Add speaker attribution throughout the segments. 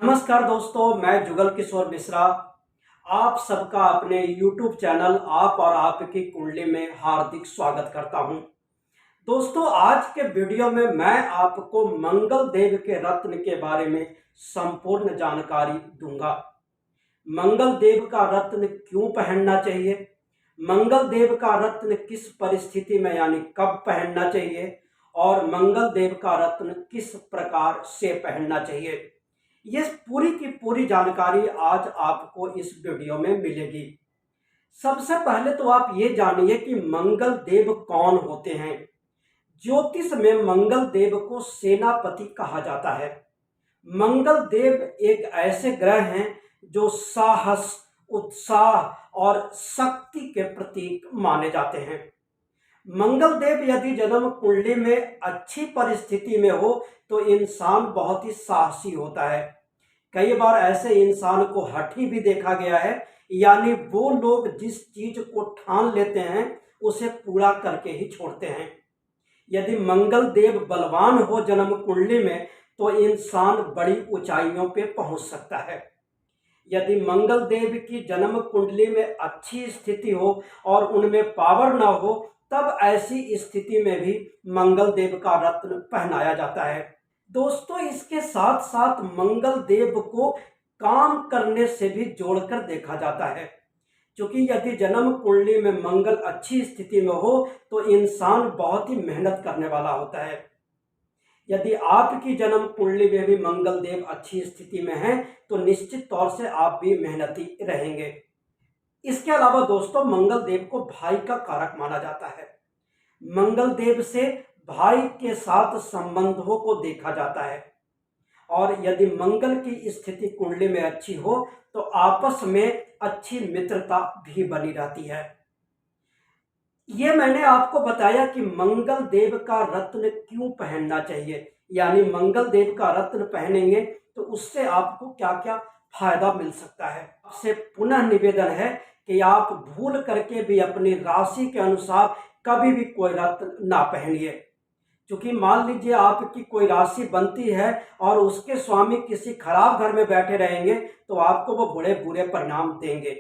Speaker 1: नमस्कार दोस्तों, मैं जुगल किशोर मिश्रा आप सबका अपने YouTube चैनल आप और आपकी कुंडली में हार्दिक स्वागत करता हूं। दोस्तों, आज के वीडियो में मैं आपको मंगल देव के रत्न के बारे में संपूर्ण जानकारी दूंगा। मंगल देव का रत्न क्यों पहनना चाहिए, मंगल देव का रत्न किस परिस्थिति में यानी कब पहनना चाहिए और मंगल देव का रत्न किस प्रकार से पहनना चाहिए, ये पूरी की पूरी जानकारी आज आपको इस वीडियो में मिलेगी। सबसे पहले तो आप ये जानिए कि मंगल देव कौन होते हैं। ज्योतिष में मंगल देव को सेनापति कहा जाता है। मंगल देव एक ऐसे ग्रह हैं जो साहस, उत्साह और शक्ति के प्रतीक माने जाते हैं। मंगल देव यदि जन्म कुंडली में अच्छी परिस्थिति में हो तो इंसान बहुत ही साहसी होता है। कई बार ऐसे इंसान को हठी भी देखा गया है, यानी वो लोग जिस चीज को ठान लेते हैं उसे पूरा करके ही छोड़ते हैं। यदि मंगल देव बलवान हो जन्म कुंडली में तो इंसान बड़ी ऊंचाइयों पे पहुंच सकता है। यदि मंगल देव की जन्म कुंडली में अच्छी स्थिति हो और उनमें पावर ना हो तब ऐसी स्थिति में भी मंगल देव का रत्न पहनाया जाता है। दोस्तों, इसके साथ साथ मंगल देव को काम करने से भी जोड़कर देखा जाता है, क्योंकि यदि जन्म कुंडली में मंगल अच्छी स्थिति में हो तो इंसान बहुत ही मेहनत करने वाला होता है। यदि आपकी जन्म कुंडली में भी मंगल देव अच्छी स्थिति में है तो निश्चित तौर से आप भी मेहनती रहेंगे। इसके अलावा दोस्तों, मंगल देव को भाई का कारक माना जाता है। मंगल देव से भाई के साथ संबंधों को देखा जाता है और यदि मंगल की स्थिति कुंडली में अच्छी हो तो आपस में अच्छी मित्रता भी बनी रहती है। ये मैंने आपको बताया कि मंगल देव का रत्न क्यों पहनना चाहिए, यानी मंगल देव का रत्न पहनेंगे तो उससे आपको क्या क्या फायदा मिल सकता है। आपसे पुनः निवेदन है कि आप भूल करके भी अपनी राशि के अनुसार कभी भी कोई रत्न ना पहनिए, क्योंकि मान लीजिए आपकी कोई राशि बनती है और उसके स्वामी किसी खराब घर में बैठे रहेंगे तो आपको वो बड़े बुरे परिणाम देंगे।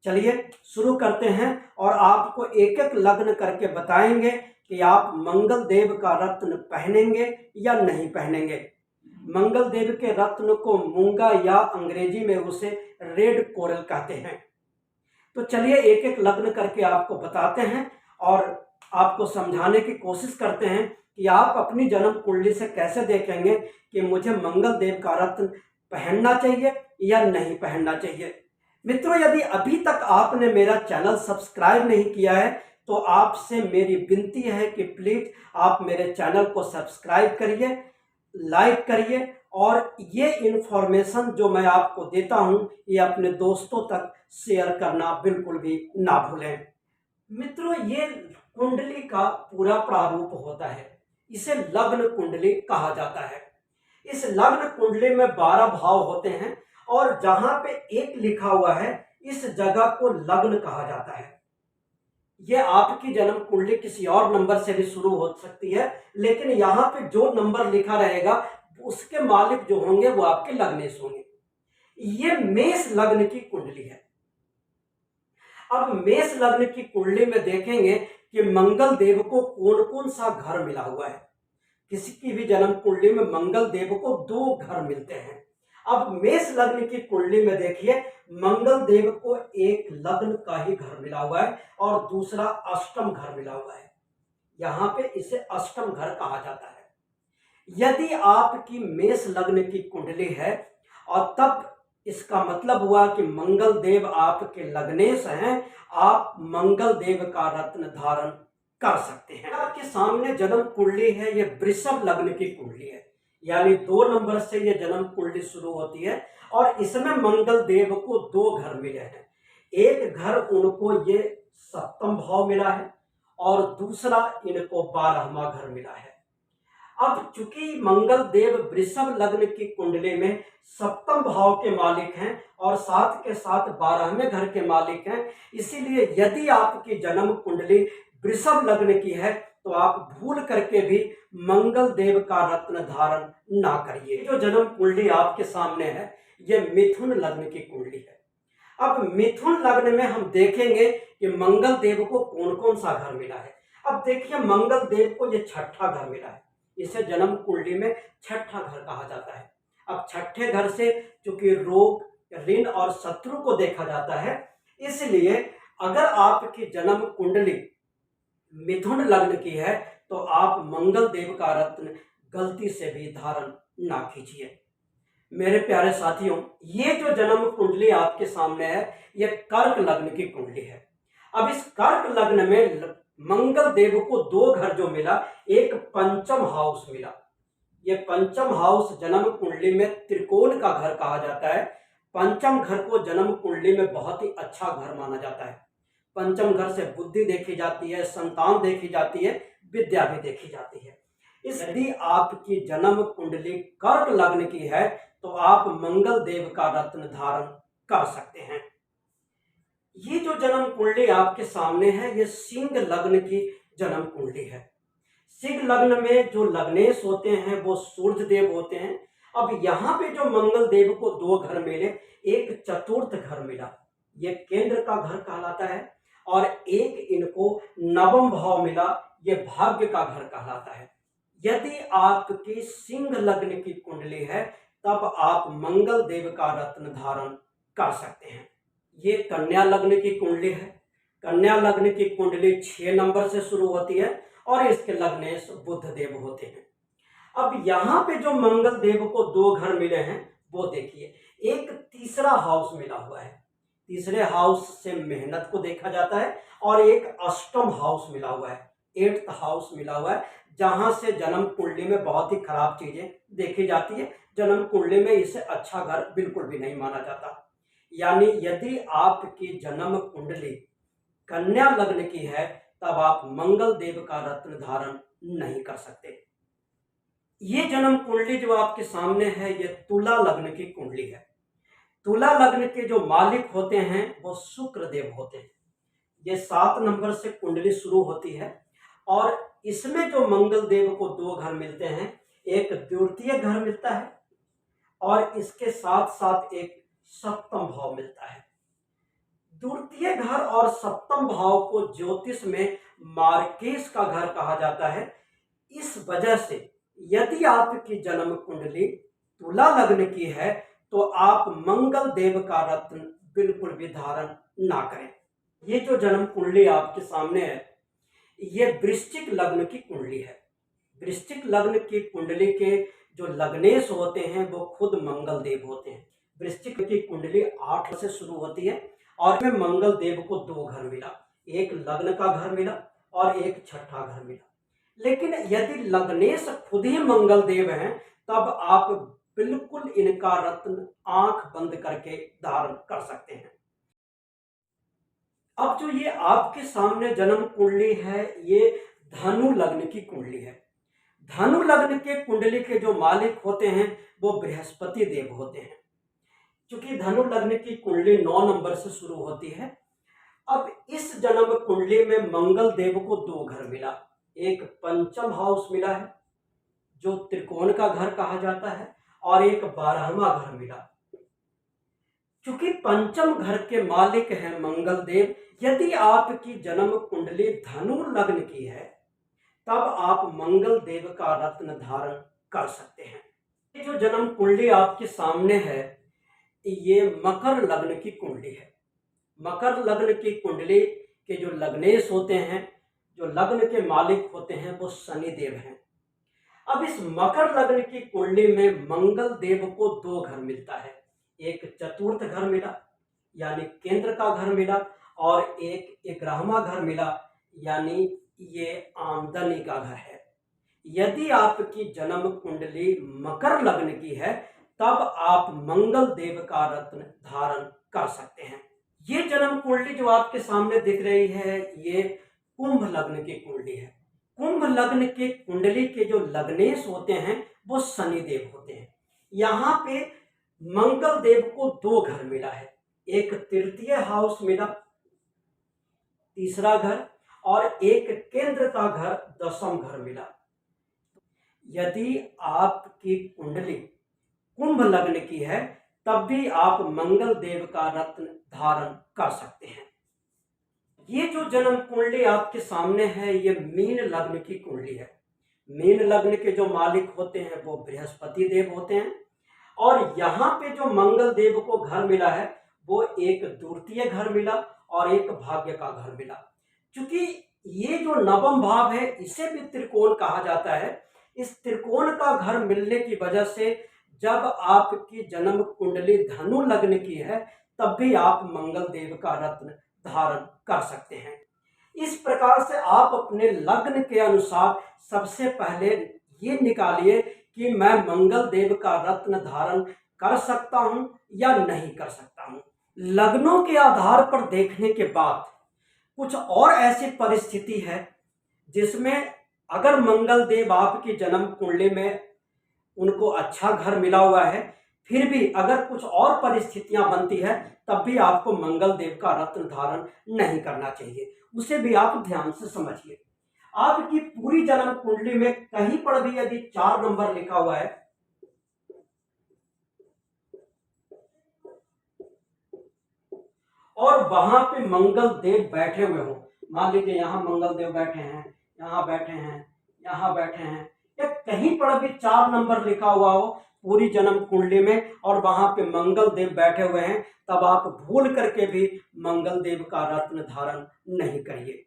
Speaker 1: चलिए शुरू करते हैं और आपको एक एक लग्न करके बताएंगे कि आप मंगल देव का रत्न पहनेंगे या नहीं पहनेंगे। मंगल देव के रत्न को मूंगा या अंग्रेजी में उसे रेड कोरल कहते हैं। तो चलिए एक एक लग्न करके आपको बताते हैं और आपको समझाने की कोशिश करते हैं कि आप अपनी जन्म कुंडली से कैसे देखेंगे कि मुझे मंगल देव का रत्न पहनना चाहिए या नहीं पहनना चाहिए। मित्रों, यदि अभी तक आपने मेरा चैनल सब्सक्राइब नहीं किया है तो आपसे मेरी विनती है कि प्लीज आप मेरे चैनल को सब्सक्राइब करिए, लाइक करिए और ये इन्फॉर्मेशन जो मैं आपको देता हूं ये अपने दोस्तों तक शेयर करना बिल्कुल भी ना भूलें। मित्रों, ये कुंडली का पूरा प्रारूप होता है, इसे लग्न कुंडली कहा जाता है। इस लग्न कुंडली में 12 भाव होते हैं और जहां पे एक लिखा हुआ है इस जगह को लग्न कहा जाता है। यह आपकी जन्म कुंडली किसी और नंबर से भी शुरू हो सकती है, लेकिन यहाँ पे जो नंबर लिखा रहेगा उसके मालिक जो होंगे वो आपके लग्नेश होंगे। ये मेष लग्न की कुंडली है। अब मेष लग्न की कुंडली में देखेंगे कि मंगल देव को कौन कौन सा घर मिला हुआ है। किसी की भी जन्म कुंडली में मंगल देव को 2 घर मिलते हैं। अब मेष लग्न की कुंडली में देखिए मंगल देव को एक लग्न का ही घर मिला हुआ है और दूसरा अष्टम घर मिला हुआ है। यहाँ पे इसे अष्टम घर कहा जाता है। यदि आपकी मेष लग्न की कुंडली है और तब इसका मतलब हुआ कि मंगल देव आपके लग्नेश हैं, आप मंगल देव का रत्न धारण कर सकते हैं। आपके सामने जन्म कुंडली है, ये वृषभ लग्न की कुंडली है, यानी 2 नंबर से ये जन्म कुंडली शुरू होती है और इसमें मंगल देव को 2 घर मिले हैं। एक घर उनको ये 7वां भाव मिला है और दूसरा इनको 12वां घर मिला है। अब चूंकि मंगल देव वृषभ लग्न की कुंडली में 7वें भाव के मालिक हैं और साथ के साथ 12वें घर के मालिक हैं, इसीलिए यदि आपकी जन्म कुंडली वृषभ लग्न की है तो आप भूल करके भी मंगल देव का रत्न धारण ना करिए। जो जन्म कुंडली आपके सामने है ये मिथुन लग्न की कुंडली है। अब मिथुन लग्न में हम देखेंगे कि मंगल देव को कौन कौन सा घर मिला है। अब देखिए मंगल देव को ये छठा घर मिला है, इसे जन्म कुंडली में छठा घर कहा जाता है। अब छठे घर से चूंकि रोग, ऋण और शत्रु को देखा जाता है, इसलिए अगर आपकी जन्म कुंडली मिथुन लग्न की है तो आप मंगल देव का रत्न गलती से भी धारण ना कीजिए। मेरे प्यारे साथियों, ये जो जन्म कुंडली आपके सामने है ये कर्क लग्न की कुंडली है। अब इस कर्क लग्न में मंगल देव को दो घर जो मिला, एक पंचम हाउस मिला। ये पंचम हाउस जन्म कुंडली में त्रिकोण का घर कहा जाता है। पंचम घर को जन्म कुंडली में बहुत ही अच्छा घर माना जाता है। पंचम घर से बुद्धि देखी जाती है, संतान देखी जाती है, विद्या भी देखी जाती है। यदि आपकी जन्म कुंडली कर्क लग्न की है तो आप मंगल देव का रत्न धारण कर सकते हैं। ये जो जन्म कुंडली आपके सामने है ये सिंह लग्न की जन्म कुंडली है। सिंह लग्न में जो लग्नेश होते हैं वो सूर्य देव होते हैं। अब यहाँ पे जो मंगल देव को दो घर मिले, एक चतुर्थ घर मिला, ये केंद्र का घर कहलाता है, और एक इनको नवम भाव मिला, ये भाग्य का घर कहलाता है। यदि आपकी सिंह लग्न की कुंडली है तब आप मंगल देव का रत्न धारण कर सकते हैं। ये कन्या लग्न की कुंडली है। कन्या लग्न की कुंडली 6 नंबर से शुरू होती है और इसके लग्नेश बुध देव होते हैं। अब यहाँ पे जो मंगल देव को दो घर मिले हैं वो देखिए, एक तीसरा हाउस मिला हुआ है, तीसरे हाउस से मेहनत को देखा जाता है, और एक अष्टम हाउस मिला हुआ है, 8th हाउस मिला हुआ है, जहां से जन्म कुंडली में बहुत ही खराब चीजें देखी जाती है। जन्म कुंडली में इसे अच्छा घर बिल्कुल भी नहीं माना जाता। यानी यदि आपकी जन्म कुंडली कन्या लग्न की है तब आप मंगल देव का रत्न धारण नहीं कर सकते। ये जन्म कुंडली जो आपके सामने है ये तुला लग्न की कुंडली है। तुला लग्न के जो मालिक होते हैं वो शुक्र देव होते हैं। ये 7 नंबर से कुंडली शुरू होती है और इसमें जो मंगल देव को दो घर मिलते हैं, एक द्वितीय घर मिलता है और इसके साथ साथ एक सप्तम भाव मिलता है। द्वितीय घर और सप्तम भाव को ज्योतिष में मार्केश का घर कहा जाता है। इस वजह से यदि आपकी जन्म कुंडली तुला लग्न की है तो आप मंगल देव का रत्न बिल्कुल भी धारण ना करें। ये जो जन्म कुंडली आपके सामने है ये वृश्चिक लग्न की कुंडली है। वृश्चिक लग्न की कुंडली के जो लग्नेश होते हैं वो खुद मंगल देव होते हैं। वृश्चिक की कुंडली 8 से शुरू होती है और में मंगल देव को दो घर मिला, एक लग्न का घर मिला और एक छठा घर मिला। लेकिन यदि लग्नेश खुद ही मंगल देव हैं तब आप बिल्कुल इनका रत्न आंख बंद करके धारण कर सकते हैं। अब जो ये आपके सामने जन्म कुंडली है ये धनु लग्न की कुंडली है। धनु लग्न के कुंडली के जो मालिक होते हैं वो बृहस्पति देव होते हैं। क्योंकि धनु लग्न की कुंडली 9 नंबर से शुरू होती है। अब इस जन्म कुंडली में मंगल देव को दो घर मिला, एक पंचम हाउस मिला है जो त्रिकोण का घर कहा जाता है और एक 12वां घर मिला। क्योंकि पंचम घर के मालिक हैं मंगल देव, यदि आपकी जन्म कुंडली धनु लग्न की है तब आप मंगल देव का रत्न धारण कर सकते हैं। ये जो जन्म कुंडली आपके सामने है ये मकर लग्न की कुंडली है। मकर लग्न की कुंडली के जो लग्नेश होते हैं, जो लग्न के मालिक होते हैं वो शनि देव हैं। अब इस मकर लग्न की कुंडली में मंगल देव को दो घर मिलता है, एक चतुर्थ घर मिला यानी केंद्र का घर मिला और एक 11वां घर मिला यानी ये आमदनी का घर है। यदि आपकी जन्म कुंडली मकर लग्न की है तब आप मंगल देव का रत्न धारण कर सकते हैं। ये जन्म कुंडली जो आपके सामने दिख रही है ये कुंभ लग्न की कुंडली है। कुंभ लग्न के कुंडली के जो लग्नेश होते हैं वो शनि देव होते हैं। यहाँ पे मंगल देव को दो घर मिला है, एक तृतीय हाउस मिला, तीसरा घर, और एक केंद्र का घर, दशम घर मिला। यदि आपकी कुंडली कुंभ लग्न की है तब भी आप मंगल देव का रत्न धारण कर सकते हैं। ये जो जन्म कुंडली आपके सामने है ये मीन लग्न की कुंडली है। मीन लग्न के जो मालिक होते हैं वो बृहस्पति देव होते हैं और यहाँ पे जो मंगल देव को घर मिला है वो एक द्वितीय घर मिला और एक भाग्य का घर मिला। क्योंकि ये जो नवम भाव है इसे भी त्रिकोण कहा जाता है। इस त्रिकोण का घर मिलने की वजह से जब आपकी जन्म कुंडली धनु लग्न की है तब भी आप मंगल देव का रत्न धारण कर सकते हैं। इस प्रकार से आप अपने लग्न के अनुसार सबसे पहले ये निकालिए कि मैं मंगल देव का रत्न धारण कर सकता हूं या नहीं कर सकता हूं। लग्नों के आधार पर देखने के बाद कुछ और ऐसी परिस्थिति है जिसमें अगर मंगल देव आपकी जन्म कुंडली में उनको अच्छा घर मिला हुआ है, फिर भी अगर कुछ और परिस्थितियां बनती है तब भी आपको मंगल देव का रत्न धारण नहीं करना चाहिए। उसे भी आप ध्यान से समझिए। आपकी पूरी जन्म कुंडली में कहीं पर भी यदि 4 नंबर लिखा हुआ है और वहां पे मंगल देव बैठे हुए हो, मान लीजिए यहाँ मंगल देव बैठे हैं, यहाँ बैठे हैं, यहाँ बैठे हैं, या कहीं पर भी 4 नंबर लिखा हुआ हो पूरी जन्म कुंडली में और वहां पे मंगल देव बैठे हुए हैं, तब आप भूल करके भी मंगल देव का रत्न धारण नहीं करिए।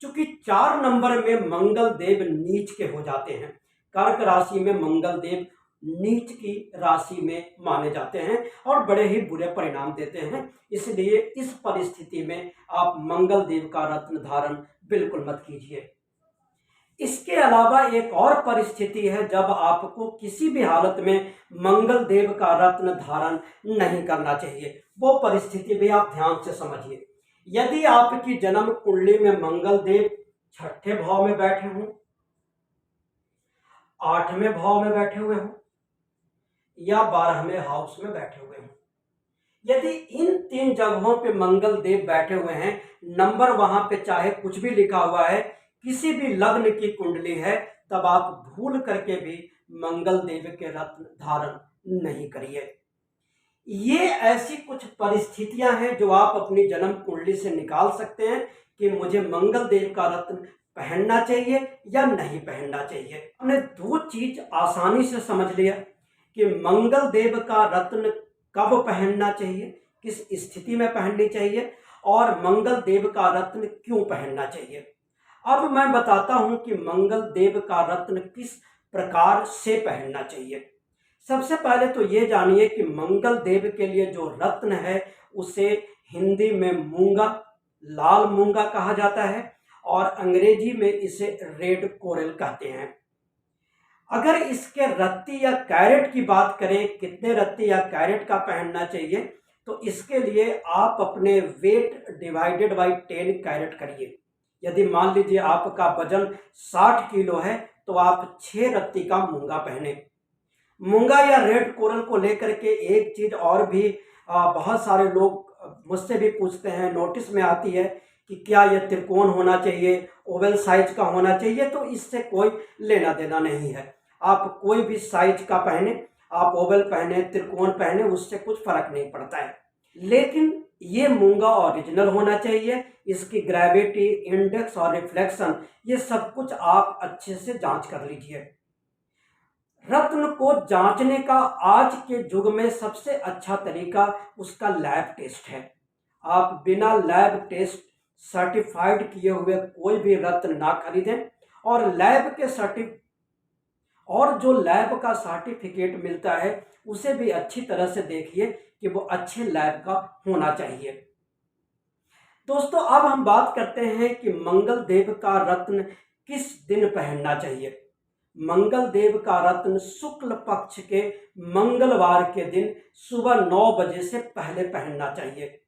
Speaker 1: क्योंकि 4 नंबर में मंगल देव नीच के हो जाते हैं। कर्क राशि में मंगल देव नीच की राशि में माने जाते हैं और बड़े ही बुरे परिणाम देते हैं। इसलिए इस परिस्थिति में आप मंगल देव का रत्न धारण बिल्कुल मत कीजिए। इसके अलावा एक और परिस्थिति है जब आपको किसी भी हालत में मंगल देव का रत्न धारण नहीं करना चाहिए। वो परिस्थिति भी आप ध्यान से समझिए। यदि आपकी जन्म कुंडली में मंगल देव 6ठे भाव में बैठे हों, 8वें भाव में बैठे हुए हों या 12वें हाउस में बैठे हुए हों, यदि इन 3 जगहों पे मंगल देव बैठे हुए हैं, नंबर वहां पे चाहे कुछ भी लिखा हुआ है, किसी भी लग्न की कुंडली है, तब आप भूल करके भी मंगल देव के रत्न धारण नहीं करिए। ये ऐसी कुछ परिस्थितियां हैं जो आप अपनी जन्म कुंडली से निकाल सकते हैं कि मुझे मंगल देव का रत्न पहनना चाहिए या नहीं पहनना चाहिए। हमने 2 चीज आसानी से समझ लिया कि मंगल देव का रत्न कब पहनना चाहिए, किस स्थिति में पहननी चाहिए और मंगल देव का रत्न क्यों पहनना चाहिए। अब मैं बताता हूं कि मंगल देव का रत्न किस प्रकार से पहनना चाहिए। सबसे पहले तो ये जानिए कि मंगल देव के लिए जो रत्न है उसे हिंदी में मूंगा, लाल मूंगा कहा जाता है और अंग्रेजी में इसे रेड कोरल कहते हैं। अगर इसके रत्ती या कैरेट की बात करें, कितने रत्ती या कैरेट का पहनना चाहिए, तो इसके लिए आप अपने वेट डिवाइडेड बाई 10 कैरेट करिए। यदि मान लीजिए आपका वजन 60 किलो है तो आप 6 रत्ती का मूंगा पहने। मूंगा या रेड कोरल को लेकर के एक चीज और भी बहुत सारे लोग मुझसे भी पूछते हैं, नोटिस में आती है कि क्या यह त्रिकोण होना चाहिए, ओवल साइज का होना चाहिए। तो इससे कोई लेना देना नहीं है। आप कोई भी साइज का पहने, आप ओवल पहने, त्रिकोण पहने, उससे कुछ फर्क नहीं पड़ता है। लेकिन ये मूंगा ओरिजिनल होना चाहिए। इसकी ग्रेविटी इंडेक्स और रिफ्लेक्शन ये सब कुछ आप अच्छे से जांच कर लीजिए। रत्न को जांचने का आज के युग में सबसे अच्छा तरीका उसका लैब टेस्ट है। आप बिना लैब टेस्ट सर्टिफाइड किए हुए कोई भी रत्न ना खरीदें और जो लैब का सर्टिफिकेट मिलता है उसे भी अच्छी तरह से देखिए कि वो अच्छे लैब का होना चाहिए। दोस्तों, अब हम बात करते हैं कि मंगल देव का रत्न किस दिन पहनना चाहिए। मंगल देव का रत्न शुक्ल पक्ष के मंगलवार के दिन सुबह 9 बजे से पहले पहनना चाहिए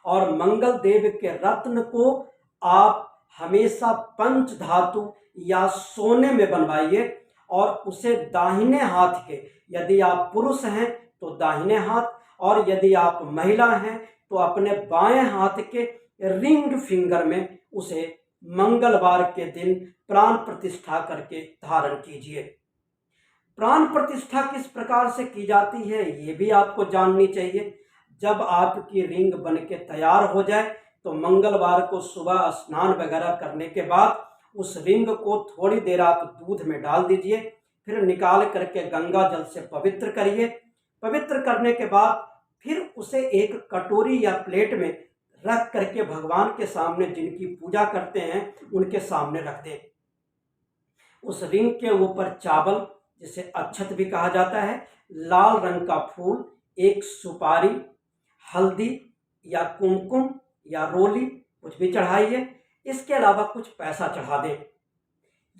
Speaker 1: और मंगल देव के रत्न को आप हमेशा पंच धातु या सोने में बनवाइए और उसे दाहिने हाथ के, यदि आप पुरुष हैं तो दाहिने हाथ और यदि आप महिला हैं तो अपने बाएं हाथ के रिंग फिंगर में उसे मंगलवार के दिन प्राण प्रतिष्ठा करके धारण कीजिए। प्राण प्रतिष्ठा किस प्रकार से की जाती है ये भी आपको जाननी चाहिए। जब आपकी रिंग बन के तैयार हो जाए तो मंगलवार को सुबह स्नान वगैरह करने के बाद उस रिंग को थोड़ी देर आप दूध में डाल दीजिए, फिर निकाल करके गंगा जल से पवित्र करिए। पवित्र करने के बाद फिर उसे एक कटोरी या प्लेट में रख करके भगवान के सामने, जिनकी पूजा करते हैं उनके सामने रख दें। उस रिंग के ऊपर चावल, जिसे अक्षत भी कहा जाता है, लाल रंग का फूल, एक सुपारी, हल्दी या कुमकुम या रोली कुछ भी चढ़ाइए। इसके अलावा कुछ पैसा चढ़ा दें।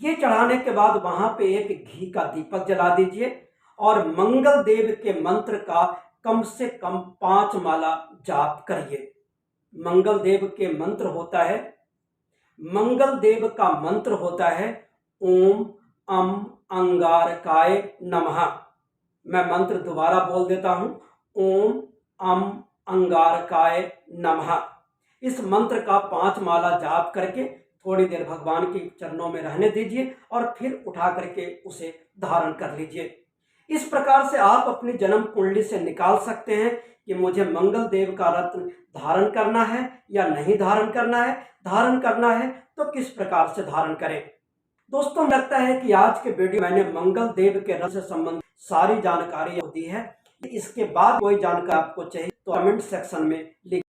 Speaker 1: ये चढ़ाने के बाद वहां पे एक घी का दीपक जला दीजिए और मंगल देव के मंत्र का कम से कम 5 माला जाप करिए। मंगल देव के मंत्र होता है, मंगल देव का मंत्र होता है ओम अम अंगारकाय नमः। मैं मंत्र दोबारा बोल देता हूं, ओम अम अंगारकाय नमः। इस मंत्र का 5 माला जाप करके थोड़ी देर भगवान के चरणों में रहने दीजिए और फिर उठा करके उसे धारण कर लीजिए। इस प्रकार से आप अपनी जन्म कुंडली से निकाल सकते हैं कि मुझे मंगल देव का रत्न धारण करना है या नहीं धारण करना है। धारण करना है तो किस प्रकार से धारण करें। दोस्तों, लगता है कि आज के वीडियो मैंने मंगल देव के रत्न से संबंधित सारी जानकारी दी है। इसके बाद कोई जानकारी आपको चाहिए तो कमेंट सेक्शन में लिख